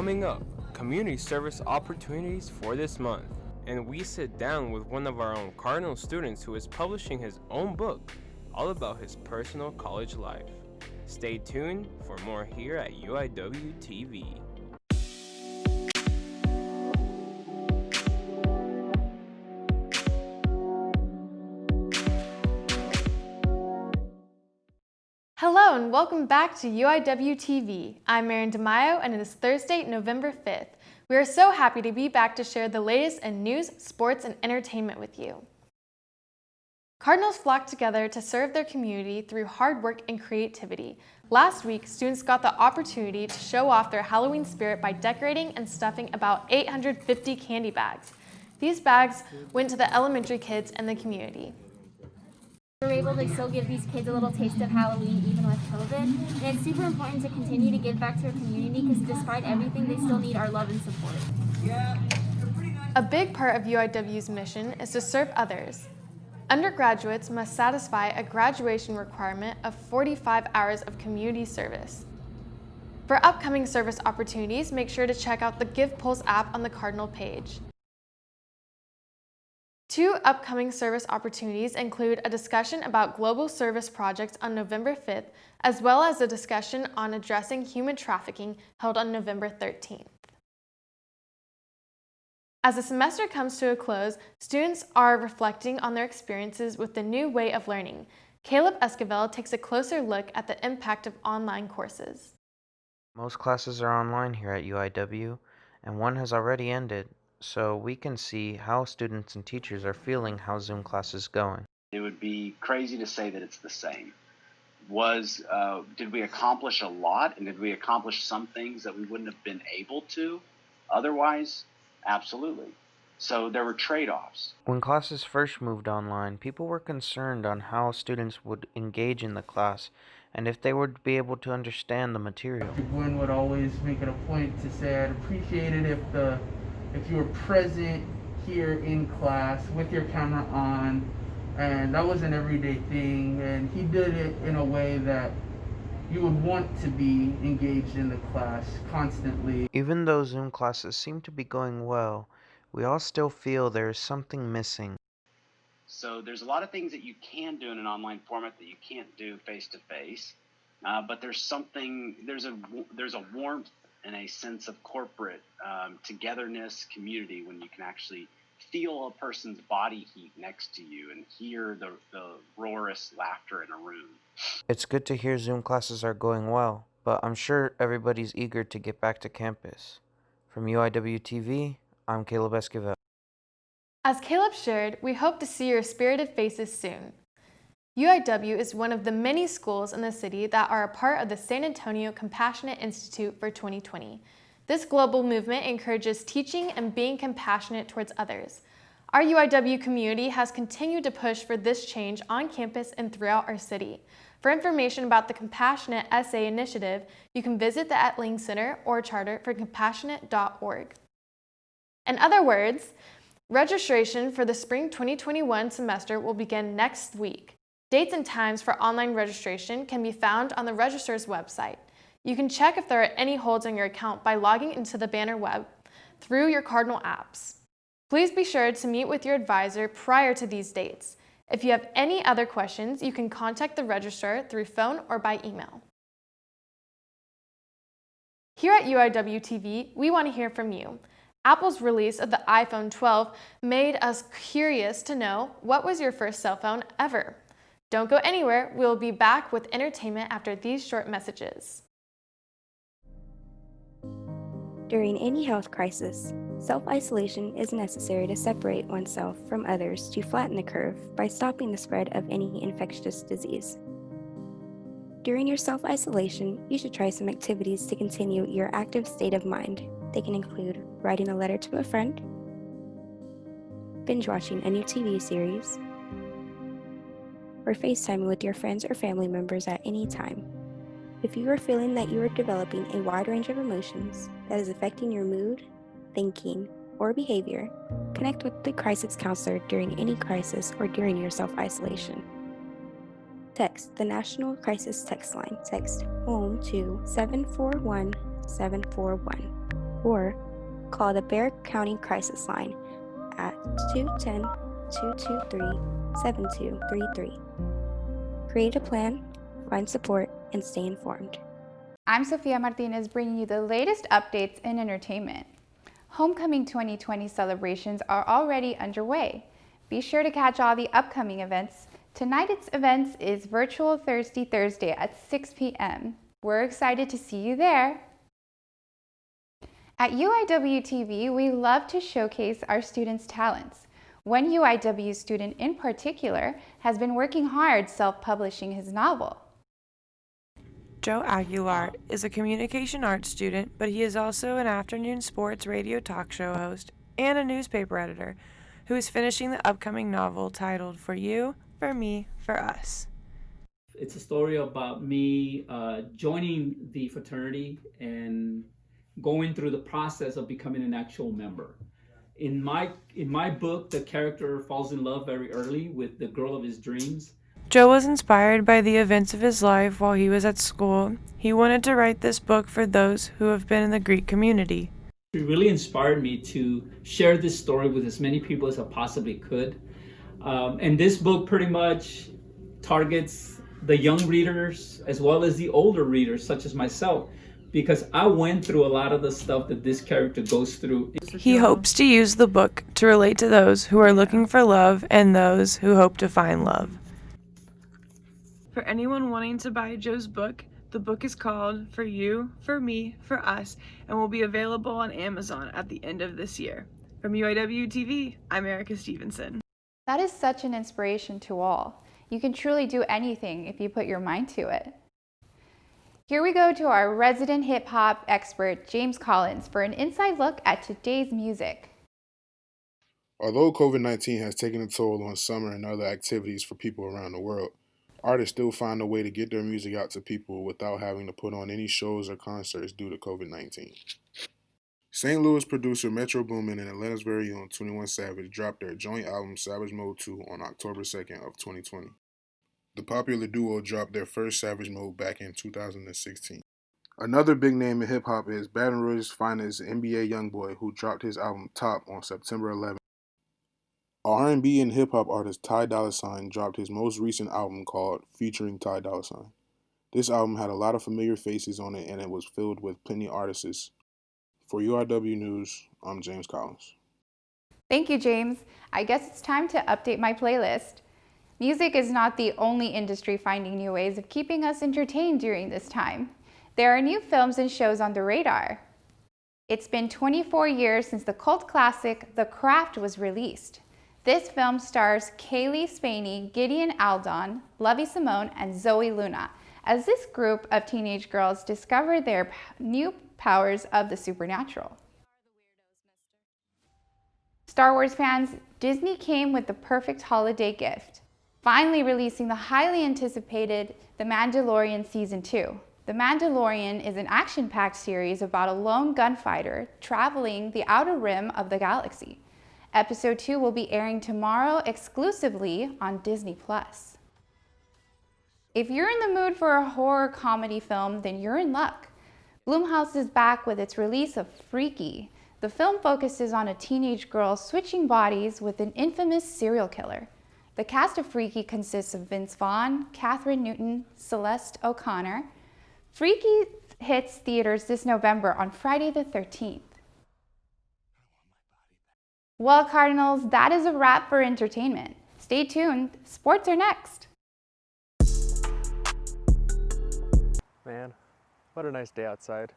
Coming up, community service opportunities for this month. And we sit down with one of our own Cardinal students who is publishing his own book all about his personal college life. Stay tuned for more here at UIWtv. Hello and welcome back to UIWtv. I'm Marin DeMaio and it is Thursday, November 5th. We are so happy to be back to share the latest in news, sports, and entertainment with you. Cardinals flocked together to serve their community through hard work and creativity. Last week, students got the opportunity to show off their Halloween spirit by decorating and stuffing about 850 candy bags. These bags went to the elementary kids and the community. We're able to still give these kids a little taste of Halloween even with COVID. And it's super important to continue to give back to our community because despite everything, they still need our love and support. A big part of UIW's mission is to serve others. Undergraduates must satisfy a graduation requirement of 45 hours of community service. For upcoming service opportunities, make sure to check out the Give Pulse app on the Cardinal page. Two upcoming service opportunities include a discussion about global service projects on November 5th, as well as a discussion on addressing human trafficking held on November 13th. As the semester comes to a close, students are reflecting on their experiences with the new way of learning. Caleb Esquivel takes a closer look at the impact of online courses. Most classes are online here at UIW, and one has already ended. So we can see how students and teachers are feeling how Zoom class is going. It would be crazy to say that it's the same. Did we accomplish a lot, and did we accomplish some things that we wouldn't have been able to otherwise? Absolutely. So there were trade-offs. When classes first moved online, people were concerned on how students would engage in the class and if they would be able to understand the material. Gwen would always make it a point to say I'd appreciate it if you were present here in class with your camera on, and that was an everyday thing, and he did it in a way that you would want to be engaged in the class constantly. Even though Zoom classes seem to be going well, we all still feel there is something missing. So there's a lot of things that you can do in an online format that you can't do face-to-face, but there's a warmth and a sense of corporate togetherness, community, when you can actually feel a person's body heat next to you and hear the roarous laughter in a room. It's good to hear Zoom classes are going well, but I'm sure everybody's eager to get back to campus. From UIWtv, I'm Caleb Esquivel. As Caleb shared, we hope to see your spirited faces soon. UIW is one of the many schools in the city that are a part of the San Antonio Compassionate Institute for 2020. This global movement encourages teaching and being compassionate towards others. Our UIW community has continued to push for this change on campus and throughout our city. For information about the Compassionate SA initiative, you can visit the Etling Center or charter for compassionate.org. In other words, registration for the spring 2021 semester will begin next week. Dates and times for online registration can be found on the registrar's website. You can check if there are any holds on your account by logging into the banner web through your Cardinal apps. Please be sure to meet with your advisor prior to these dates. If you have any other questions, you can contact the registrar through phone or by email. Here at UIWtv, we want to hear from you. Apple's release of the iPhone 12 made us curious to know, what was your first cell phone ever? Don't go anywhere, we'll be back with entertainment after these short messages. During any health crisis, self-isolation is necessary to separate oneself from others to flatten the curve by stopping the spread of any infectious disease. During your self-isolation, you should try some activities to continue your active state of mind. They can include writing a letter to a friend, binge watching a new TV series, or FaceTiming with your friends or family members at any time. If you are feeling that you are developing a wide range of emotions that is affecting your mood, thinking, or behavior, connect with the crisis counselor during any crisis or during your self-isolation. Text the National Crisis Text Line. Text HOME to 741-741. or call the Bexar County Crisis Line at 210-223-7233. Create a plan, find support, and stay informed. I'm Sofia Martinez, bringing you the latest updates in entertainment. Homecoming 2020 celebrations are already underway. Be sure to catch all the upcoming events. Tonight's event is Virtual Thirsty Thursday at 6 p.m. We're excited to see you there. At UIWtv, we love to showcase our students' talents. One UIW student in particular has been working hard self-publishing his novel. Joe Aguilar is a communication arts student, but he is also an afternoon sports radio talk show host and a newspaper editor who is finishing the upcoming novel titled For You, For Me, For Us. It's a story about me joining the fraternity and going through the process of becoming an actual member. In my book, the character falls in love very early with the girl of his dreams. Joe was inspired by the events of his life while he was at school. He wanted to write this book for those who have been in the Greek community. It really inspired me to share this story with as many people as I possibly could. And this book pretty much targets the young readers as well as the older readers, such as myself, because I went through a lot of the stuff that this character goes through. He hopes to use the book to relate to those who are looking for love and those who hope to find love. For anyone wanting to buy Joe's book, the book is called For You, For Me, For Us, and will be available on Amazon at the end of this year. From UIWtv, I'm Erica Stevenson. That is such an inspiration to all. You can truly do anything if you put your mind to it. Here we go to our resident hip-hop expert, James Collins, for an inside look at today's music. Although COVID-19 has taken a toll on summer and other activities for people around the world, artists still find a way to get their music out to people without having to put on any shows or concerts due to COVID-19. St. Louis producer Metro Boomin and Atlanta's very own 21 Savage dropped their joint album Savage Mode 2 on October 2nd of 2020. The popular duo dropped their first Savage Mode back in 2016. Another big name in hip-hop is Baton Rouge's finest NBA Youngboy, who dropped his album Top on September 11th. R&B and hip-hop artist Ty Dolla $ign dropped his most recent album called Featuring Ty Dolla $ign. This album had a lot of familiar faces on it and it was filled with plenty of artists. For UIW News, I'm James Collins. Thank you, James. I guess it's time to update my playlist. Music is not the only industry finding new ways of keeping us entertained during this time. There are new films and shows on the radar. It's been 24 years since the cult classic The Craft was released. This film stars Kaylee Spaney, Gideon Aldon, Lovie Simone, and Zoe Luna, as this group of teenage girls discover their new powers of the supernatural. Star Wars fans, Disney came with the perfect holiday gift, finally releasing the highly anticipated The Mandalorian Season 2. The Mandalorian is an action-packed series about a lone gunfighter traveling the outer rim of the galaxy. Episode 2 will be airing tomorrow exclusively on Disney+. If you're in the mood for a horror comedy film, then you're in luck. Blumhouse is back with its release of Freaky. The film focuses on a teenage girl switching bodies with an infamous serial killer. The cast of Freaky consists of Vince Vaughn, Catherine Newton, Celeste O'Connor. Freaky hits theaters this November on Friday the 13th. Well, Cardinals, that is a wrap for entertainment. Stay tuned, sports are next. Man, what a nice day outside.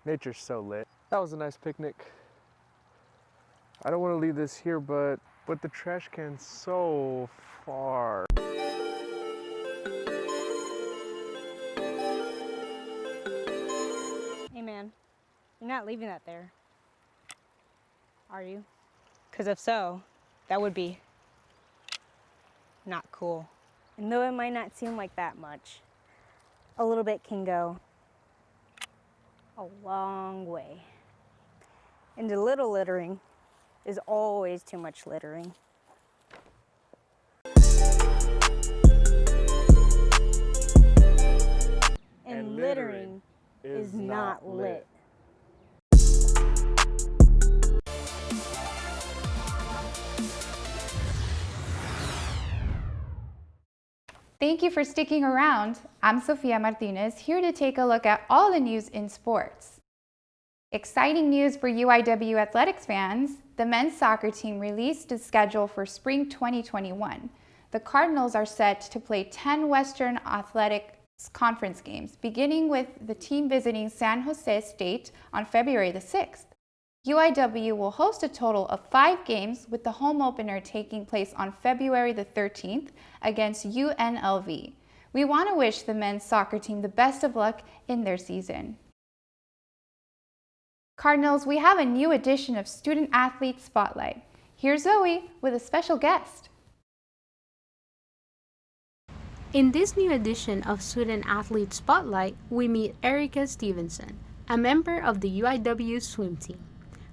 Nature's so lit. That was a nice picnic. I don't want to leave this here, but the trash can's so far. Hey man, you're not leaving that there, are you? Because if so, that would be not cool. And though it might not seem like that much, a little bit can go a long way. And a little littering is always too much littering. And littering is not lit. Thank you for sticking around. I'm Sofia Martinez, here to take a look at all the news in sports. Exciting news for UIW athletics fans. The men's soccer team released its schedule for spring 2021. The Cardinals are set to play 10 Western Athletics Conference games, beginning with the team visiting San Jose State on February the 6th. UIW will host a total of 5 games, with the home opener taking place on February the 13th against UNLV. We want to wish the men's soccer team the best of luck in their season. Cardinals, we have a new edition of Student Athlete Spotlight. Here's Zoe with a special guest. In this new edition of Student Athlete Spotlight, we meet Erica Stevenson, a member of the UIW swim team.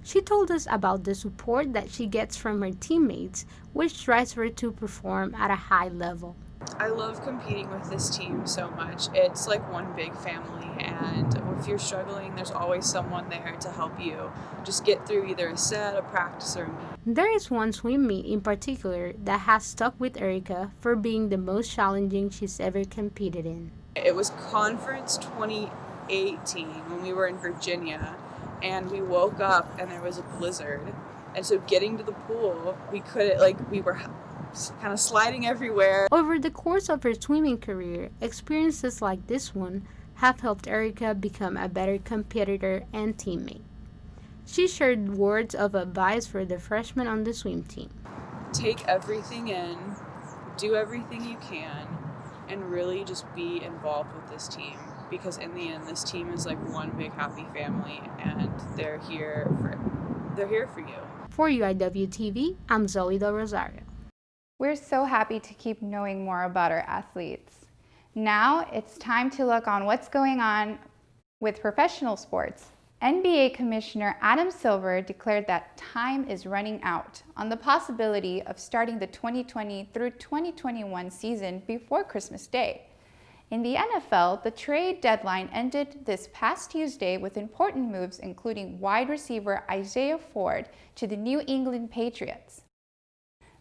She told us about the support that she gets from her teammates, which drives her to perform at a high level. I love competing with this team so much. It's like one big family, and if you're struggling, there's always someone there to help you just get through either a set, a practice, or a meet. There is one swim meet in particular that has stuck with Erica for being the most challenging she's ever competed in. It was Conference 2018 when we were in Virginia, and we woke up and there was a blizzard, and so getting to the pool, we were kind of sliding everywhere. Over the course of her swimming career, experiences like this one have helped Erica become a better competitor and teammate. She shared words of advice for the freshmen on the swim team. Take everything in, do everything you can, and really just be involved with this team, because in the end, this team is like one big happy family, and they're here for you. For UIWtv, I'm Zoe Del Rosario. We're so happy to keep knowing more about our athletes. Now it's time to look on what's going on with professional sports. NBA Commissioner Adam Silver declared that time is running out on the possibility of starting the 2020 through 2021 season before Christmas Day. In the NFL, the trade deadline ended this past Tuesday with important moves, including wide receiver Isaiah Ford to the New England Patriots.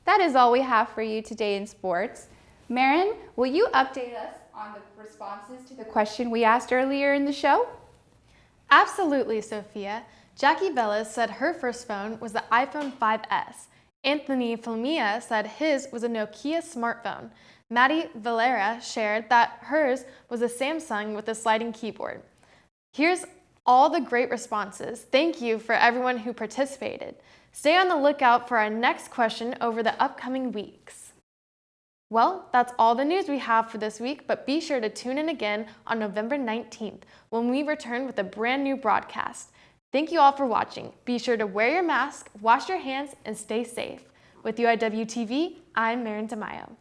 That is all we have for you today in sports. Marin, will you update us on the responses to the question we asked earlier in the show? Absolutely, Sophia. Jackie VELEZ said her first phone was the iPhone 5S. Anthony Flamia said his was a Nokia smartphone. MADDY VALERA shared that hers was a Samsung with a sliding keyboard. Here's all the great responses. Thank you for everyone who participated. Stay on the lookout for our next question over the upcoming weeks. Well, that's all the news we have for this week, but be sure to tune in again on November 19th when we return with a brand new broadcast. Thank you all for watching. Be sure to wear your mask, wash your hands, and stay safe. With UIWtv, I'm Marin Tamayo.